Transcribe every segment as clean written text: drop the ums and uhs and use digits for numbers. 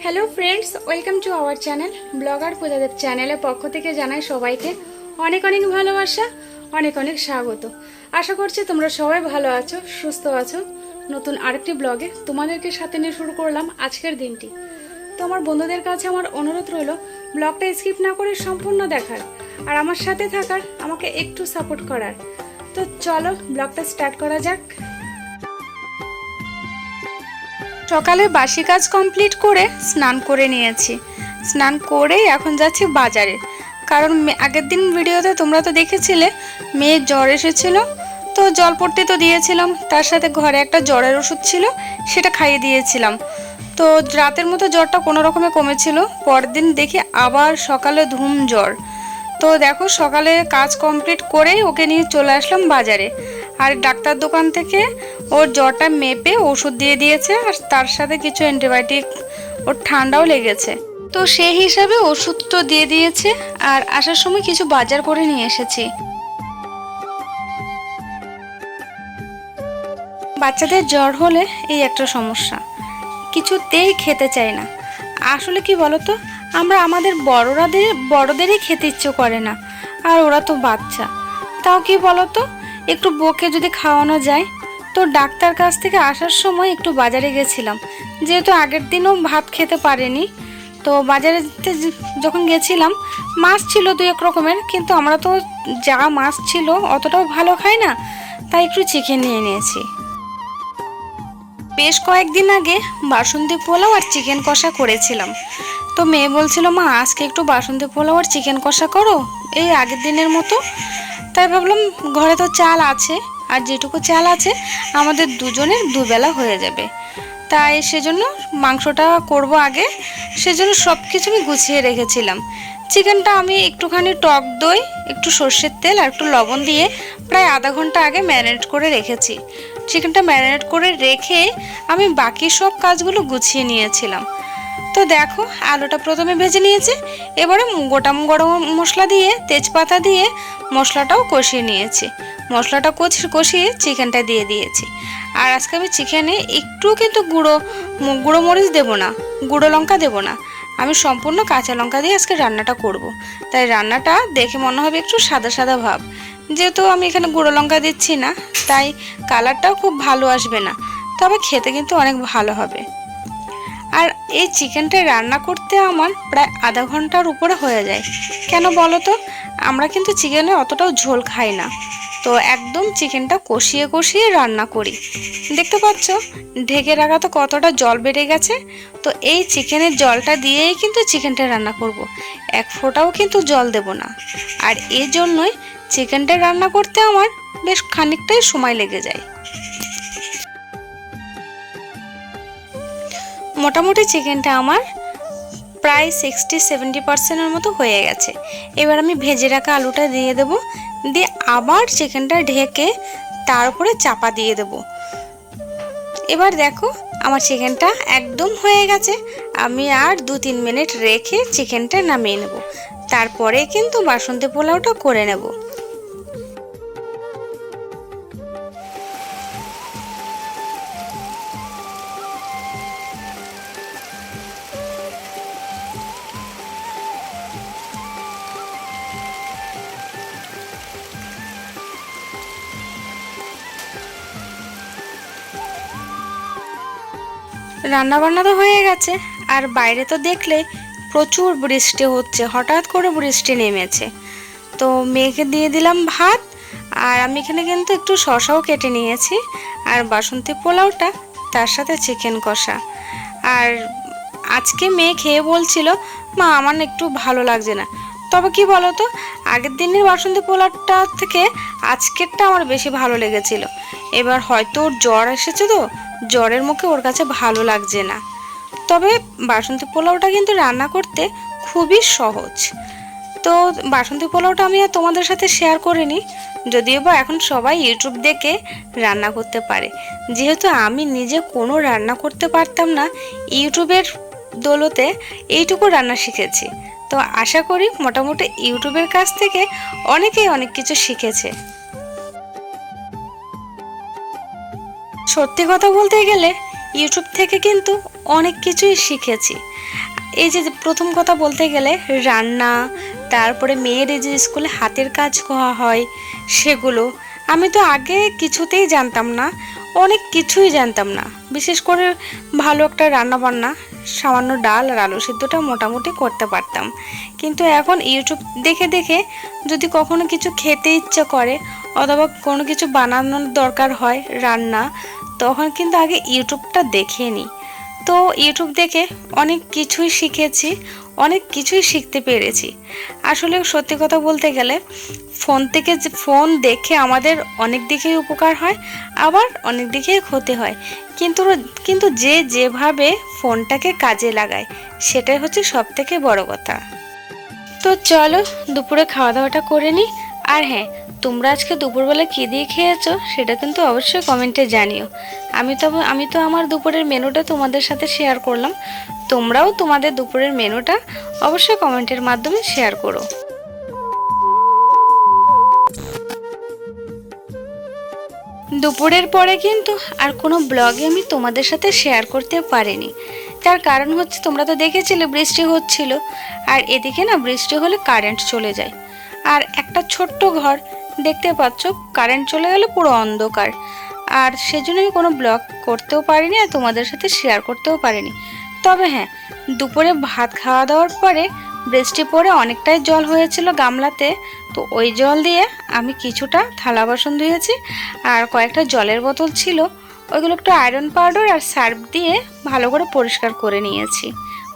Hello friends, welcome to our channel blogger Pujadeb চ্যানেলের পক্ষ থেকে জানাই সবাইকে অনেক অনেক ভালোবাসা, অনেক অনেক স্বাগত। আশা করছি তোমরা সবাই ভালো আছো, সুস্থ আছো। নতুন আরেকটি ব্লগে তোমাদেরকে সাথে নিয়ে শুরু করলাম আজকের দিনটি। তো আমার বন্ধুদের কাছে আমার অনুরোধ রইল ব্লগটা স্কিপ না করে সম্পূর্ণ দেখার আর আমার সাথে থাকার, আমাকে একটু সাপোর্ট করার। তো চলো ব্লগটা স্টার্ট করা যাক। সকালে বাসি কাজ কমপ্লিট করে স্নান করে নিয়েছি। স্নান করে এখন যাচ্ছি বাজারে, কারণ আগের দিন ভিডিওতে তোমরা তো দেখেছিলে মেয়ের জ্বর এসেছিল, তো জলপট্টি তো দিয়েছিলাম, তার সাথে ঘরে একটা জ্বরের ওষুধ ছিল সেটা খাইয়ে দিয়েছিলাম। তো রাতের মতো জ্বরটা কোনো রকমে কমেছিল, পরের দিন দেখি আবার সকালে ধুম জ্বর। তো দেখো সকালে কাজ কমপ্লিট করেই ওকে নিয়ে চলে আসলাম বাজারে। আর ডাক্তার দোকান থেকে ওর জ্বরটা মেপে ওষুধ দিয়ে দিয়েছে, আর তার সাথে কিছু অ্যান্টিবায়োটিক, ওর ঠান্ডাও লেগেছে, তো সেই হিসাবে ওষুধ তো দিয়ে দিয়েছে। আর আসার সময় কিছু বাজার করে নিয়ে এসেছি। বাচ্চাদের জ্বর হলে এই একটা সমস্যা, কিছুতেই খেতে চায় না। আসলে কি বলতো, আমরা আমাদের বড়দেরই খেতে ইচ্ছে করে না, আর ওরা তো বাচ্চা। তাও কি বলতো, একটু বকে যদি খাওয়ানো যায়। তো ডাক্তার কাছ থেকে আসার সময় একটু বাজারে গেছিলাম, যেহেতু আগের দিনও ভাত খেতে পারেনি। তো বাজারে যখন গেছিলাম, মাছ ছিল দুই এক রকমের, কিন্তু আমরা তো যা মাছ ছিল অতটাও ভালো খাই না, তাই একটু চিকেন নিয়ে নিয়েছি। বেশ কয়েকদিন আগে বাসন্তী পোলাও আর চিকেন কষা করেছিলাম। তো মেয়ে বলছিল, মা আজকে একটু বাসন্তী পোলাও আর চিকেন কষা করো, এই আগের দিনের মতো। তাই ভাবলাম ঘরে তো চাল আছে, আর যেটুকু চাল আছে আমাদের দুজনের দুবেলা হয়ে যাবে। তাই সেজন্য মাংসটা করব আগে, সেজন্য সব কিছু আমি গুছিয়ে রেখেছিলাম। চিকেনটা আমি একটুখানি টক দই, একটু সর্ষের তেল আর একটু লবণ দিয়ে প্রায় আধা ঘন্টা আগে ম্যারিনেট করে রেখেছি। চিকেনটা ম্যারিনেট করে রেখে আমি বাকি সব কাজগুলো গুছিয়ে নিয়েছিলাম। তো দেখো আলুটা প্রথমে ভেজে নিয়েছি, এবারে গোটা গরম মশলা দিয়ে তেজপাতা দিয়ে মশলাটাও কষিয়ে নিয়েছি। মশলাটা কষিয়ে চিকেনটা দিয়ে দিয়েছি। আর আজকে আমি চিকেনে একটু কিন্তু গুঁড়ো মরিচ দেবো না, গুঁড়ো লঙ্কা দেবো না, আমি সম্পূর্ণ কাঁচা লঙ্কা দিয়ে আজকে রান্নাটা করব। তাই রান্নাটা দেখে মনে হবে একটু সাদা সাদা ভাব, যেহেতু আমি এখানে গুঁড়ো লঙ্কা দিচ্ছি না, তাই কালারটাও খুব ভালো আসবে না, তবে খেতে কিন্তু অনেক ভালো হবে। আর এই চিকেনটা রান্না করতে আমার প্রায় আধা ঘন্টার উপরে হয়ে যায়। কেন বলো তো, আমরা কিন্তু চিকেনে অতটাও ঝোল খাই না, তো একদম চিকেনটা কষিয়ে কষিয়ে রান্না করি। দেখতে পাচ্ছ ঢেকে রাখা তো কতটা জল বেড়ে গেছে। তো এই চিকেনের জলটা দিয়েই কিন্তু চিকেনটা রান্না করব, এক ফোঁটাও কিন্তু জল দেব না। আর এই জন্যই চিকেনটা রান্না করতে আমার বেশ খানিকটাই সময় লেগে যায়। মোটামুটি চিকেনটা আমার প্রায় 60-70% মতো হয়ে গেছে। এবার আমি ভেজে রাখা আলুটা দিয়ে দেব, দিয়ে আবার চিকেনটা ঢেকে তার উপরে চাপা দিয়ে দেব। এবার দেখো আমার চিকেনটা একদম হয়ে গেছে। আমি আর 2-3 মিনিট রেখে চিকেনটা নামিয়ে নেব, তারপরে কিন্তু বাসন্তী পোলাওটা করে নেব। রান্না বান্না তো হয়ে গেছে, আর বাইরে তো দেখলে প্রচুর বৃষ্টি হচ্ছে, হঠাৎ করে বৃষ্টি নেমেছে। তো মেয়েকে দিয়ে দিলাম ভাত, আর আমি এখানে কিন্তু একটু শসাও কেটে নিয়েছি, আর বাসন্তী পোলাওটা তার সাথে চিকেন কষা। আর আজকে মেয়ে খেয়ে বলছিল, মা আমার না একটু ভালো লাগছে না। তবে কি বলো তো, আগের দিনের বাসন্তী পোলাওটা থেকে আজকেরটা আমার বেশি ভালো লেগেছিল। এবার হয়তো ওর জ্বর এসেছে, তো জ্বরের মুখে ওর কাছে ভালো লাগছে না। তবে বাসন্তী পোলাওটা কিন্তু রান্না করতে খুবই সহজ। তো বাসন্তী পোলাওটা আমি আর তোমাদের সাথে শেয়ার করিনি, যদিও বা এখন সবাই ইউটিউব দেখে রান্না করতে পারে। যেহেতু আমি নিজে কোনো রান্না করতে পারতাম না, ইউটিউবের দৌলতে এইটুকু রান্না শিখেছি। তো আশা করি মোটামুটি ইউটিউবের কাছ থেকে অনেকেই অনেক কিছু শিখেছে। সত্যি কথা বলতে গেলে ইউটিউব থেকে কিন্তু অনেক কিছুই শিখেছি। এই যে প্রথম কথা বলতে গেলে রান্না, তারপরে মেয়ের এই যে স্কুলে হাতের কাজ করা হয় সেগুলো আমি তো আগে কিছুতেই জানতাম না, অনেক কিছুই জানতাম না। বিশেষ করে ভালো একটা রান্না বান্না, সামান্য ডাল আর আলু সিদ্ধটা মোটামুটি করতে পারতাম। কিন্তু এখন ইউটিউব দেখে দেখে যদি কখনো কিছু খেতে ইচ্ছে করে অথবা কোনো কিছু বানানোর দরকার হয় রান্না, তখন কিন্তু আগে ইউটিউবটা দেখে নিই। তো ইউটিউব দেখে অনেক কিছুই শিখেছি, অনেক কিছুই শিখতে পেরেছি। আসলে সত্যি কথা বলতে গেলে ফোন দেখে আমাদের অনেক দিকেই উপকার হয়, আবার অনেক দিকেই ক্ষতি হয়। কিন্তু কিন্তু যে যেভাবে ফোনটাকে কাজে লাগায় সেটাই হচ্ছে সবথেকে বড় কথা। তো চলো দুপুরে খাওয়া দাওয়াটা করে নিই। আর হ্যাঁ, তোমরা আজকে দুপুরবেলা কী দিয়ে খেয়েছো সেটা কিন্তু অবশ্যই কমেন্টে জানিও। আমি তো আমার দুপুরের মেনুটা তোমাদের সাথে শেয়ার করলাম, তোমরাও তোমাদের দুপুরের মেনুটা অবশ্যই কমেন্টের মাধ্যমে শেয়ার করো। দুপুরের পরে কিন্তু আর কোনো ব্লগে আমি তোমাদের সাথে শেয়ার করতে পারিনি। তার কারণ হচ্ছে তোমরা তো দেখেছিলে বৃষ্টি হচ্ছিল, আর এদিকে না বৃষ্টি হলে কারেন্ট চলে যায়। আর একটা ছোট্ট ঘর, দেখতে পাচ্ছ কারেন্ট চলে গেলে পুরো অন্ধকার। আর সেজন্য আমি কোনো ব্লগ করতেও পারিনি আর তোমাদের সাথে শেয়ার করতেও পারিনি। তবে হ্যাঁ, দুপুরে ভাত খাওয়া দাওয়ার পরে বৃষ্টি পড়ে অনেকটাই জল হয়েছিল গামলাতে, তো ওই জল দিয়ে আমি কিছুটা থালা বাসন ধুয়েছি। আর কয়েকটা জলের বোতল ছিল, ওইগুলো একটু আয়রন পাউডার আর সার্ফ দিয়ে ভালো করে পরিষ্কার করে নিয়েছি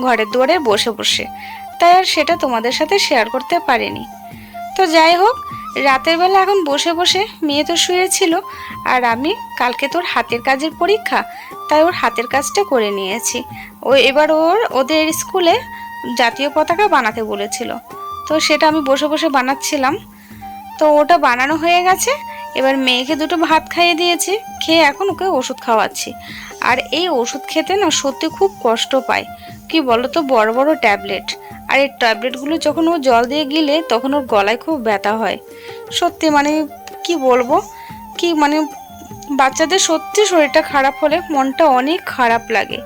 ঘরের দুয়ারে বসে বসে। তাই আর সেটা তোমাদের সাথে শেয়ার করতে পারিনি। তো যাই হোক, রাতের বেলা এখন বসে বসে মেয়ে তো শুয়েছিল, আর আমি কালকে তোর হাতের কাজের পরীক্ষা, তাই ওর হাতের কাজটা করে নিয়েছি। এবার ওদের স্কুলে জাতীয় পতাকা বানাতে বলেছিল, তো সেটা আমি বসে বসে বানাচ্ছিলাম। তো ওটা বানানো হয়ে গেছে, এবার মেয়েকে দুটো ভাত খাইয়ে দিয়েছি, খেয়ে এখন ওকে ওষুধ খাওয়াচ্ছি। আর এই ওষুধ খেতে না সত্যি খুব কষ্ট পায়, কি বলো তো, বড় বড় ট্যাবলেট। আর এই ট্যাবলেটগুলো যখন ও জল দিয়ে গিলে তখন ওর গলায় খুব ব্যথা হয়। সত্যি মানে কি বলবো, কি মানে বাচ্চাদের সত্যি শরীরটা খারাপ হলে মনটা অনেক খারাপ লাগে।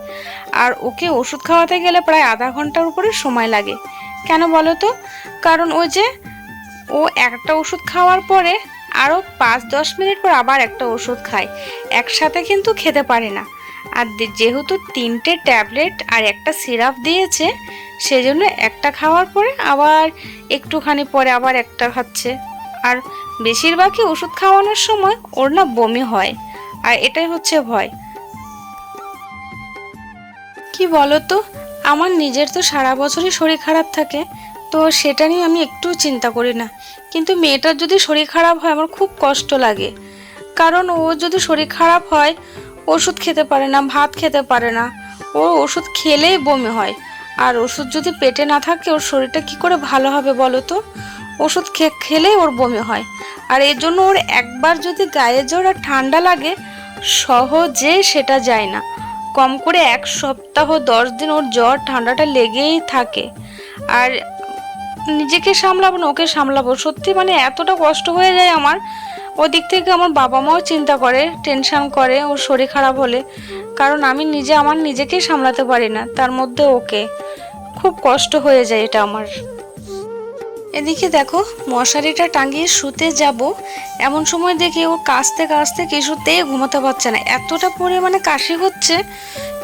আর ওকে ওষুধ খাওয়াতে গেলে প্রায় আধা ঘন্টার উপরে সময় লাগে। কেন বলো তো? কারণ ও একটা ওষুধ খাওয়ার পরে আরও 5-10 মিনিট পর আবার একটা ওষুধ খায়, একসাথে কিন্তু খেতে পারে না। আর যেহেতু 3টে ট্যাবলেট আর একটা সিরাপ দিয়েছে, সেজন্য একটা খাওয়ার পরে আবার একটুখানি পরে আবার একটা খাচ্ছে। আর বেশিরভাগই ওষুধ খাওয়ানোর সময় ওর না বমি হয়, আর এটাই হচ্ছে ভয়। কি বলো তো, আমার নিজের তো সারা বছরই শরীর খারাপ থাকে, তো সেটা নিয়ে আমি একটু চিন্তা করি না। কিন্তু মেয়েটার যদি শরীর খারাপ হয় আমার খুব কষ্ট লাগে, কারণ ও যদি শরীর খারাপ হয় ওষুধ খেতে পারে না, ভাত খেতে পারে না, ওর ওষুধ খেলেই বমি হয়। আর ওষুধ যদি পেটে না থাকে ওর শরীরটা কি করে ভালো হবে বলো তো? ওষুধ খেলেই ওর বমি হয়। আর এর জন্য ওর একবার যদি গায়ে জ্বর আর ঠান্ডা লাগে সহজে সেটা যায় না, কম করে 1 সপ্তাহ 10 দিন ওর জ্বর ঠান্ডাটা লেগেই থাকে। আর নিজেকে সামলাবো না ওকে সামলাবো, সত্যি মানে এতটা কষ্ট হয়ে যায় আমার। ওদিক থেকে আমার বাবা মাও চিন্তা করে, টেনশন করে ওর শরীর খারাপ হলে, কারণ আমি আমার নিজেকেই সামলাতে পারি না, তার মধ্যে ওকে খুব কষ্ট হয়ে যায় এটা আমার। এদিকে দেখো, মশারিটা টাঙিয়ে শুতে যাব, এমন সময় দেখি ও কাশতে কাশতে কিছুতেই ঘুমাতে পারছে না, এতটা পরিমাণে কাশি হচ্ছে,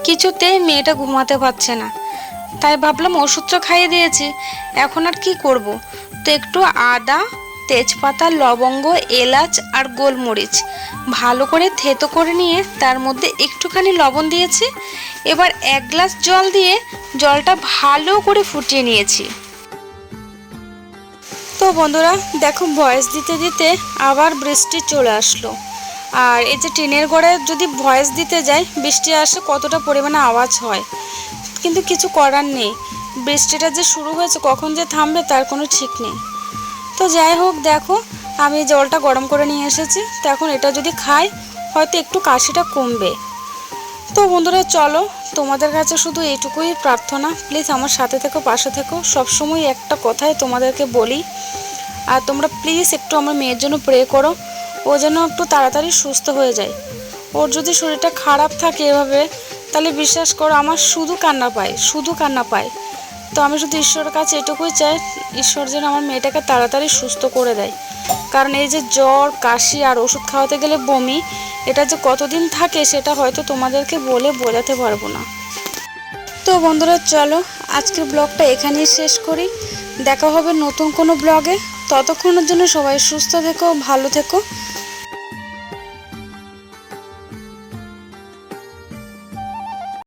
কিছুতেই মেয়েটা ঘুমাতে পারছে না। তাই ভাবলাম ওষুধটা খাইয়ে দিয়েছি, এখন আর কি করব। তো একটু আদা, তেজপাতা, লবঙ্গ, এলাচ আর গোলমরিচ ভালো করে থেতো করে নিয়ে তার মধ্যে একটুখানি লবণ দিয়েছি। এবার 1 গ্লাস জল দিয়ে জলটা ভালো করে ফুটিয়ে নিয়েছি। তো বন্ধুরা দেখো, ভয়েস দিতে দিতে আবার বৃষ্টি চলে আসলো। আর এই যে টিনের ঘরে যদি ভয়েস দিতে যাই বৃষ্টি আসে কতটা পরিমাণে আওয়াজ হয়, কিন্তু কিছু করার নেই, বৃষ্টিটা যে শুরু হয়েছে কখন যে থামবে তার কোনো ঠিক নেই। তো যাই হোক, দেখো আমি জলটা গরম করে নিয়ে এসেছি, তো এখন এটা যদি খাই হয়তো একটু কাশিটা কমবে। তো বন্ধুরা চলো, তোমাদের কাছে শুধু এইটুকুই প্রার্থনা, প্লিজ আমার সাথে থেকো, পাশে থেকো। সবসময় একটা কথাই তোমাদেরকে বলি, আর তোমরা প্লিজ একটু আমার মেয়ের জন্য প্রে করো, ও যেন একটু তাড়াতাড়ি সুস্থ হয়ে যায়। ওর যদি শরীরটা খারাপ থাকে এভাবে তাহলে বিশ্বাস করো আমার শুধু কান্না পায়, শুধু কান্না পায়। তো আমি শুধু ঈশ্বরের কাছে এটুকুই চাই, ঈশ্বর যেন আমার মেয়েটাকে তাড়াতাড়ি সুস্থ করে দেয়। কারণ এই যে জ্বর, কাশি আর ওষুধ খাওয়াতে গেলে বমি, এটা যে কতদিন থাকে সেটা হয়তো তোমাদেরকে বলে বোঝাতে পারবো না। তো বন্ধুরা চলো আজকের ব্লগটা এখানেই শেষ করি। দেখা হবে নতুন কোনো ব্লগে। ততক্ষণের জন্য সবাই সুস্থ থেকো, ভালো থেকো।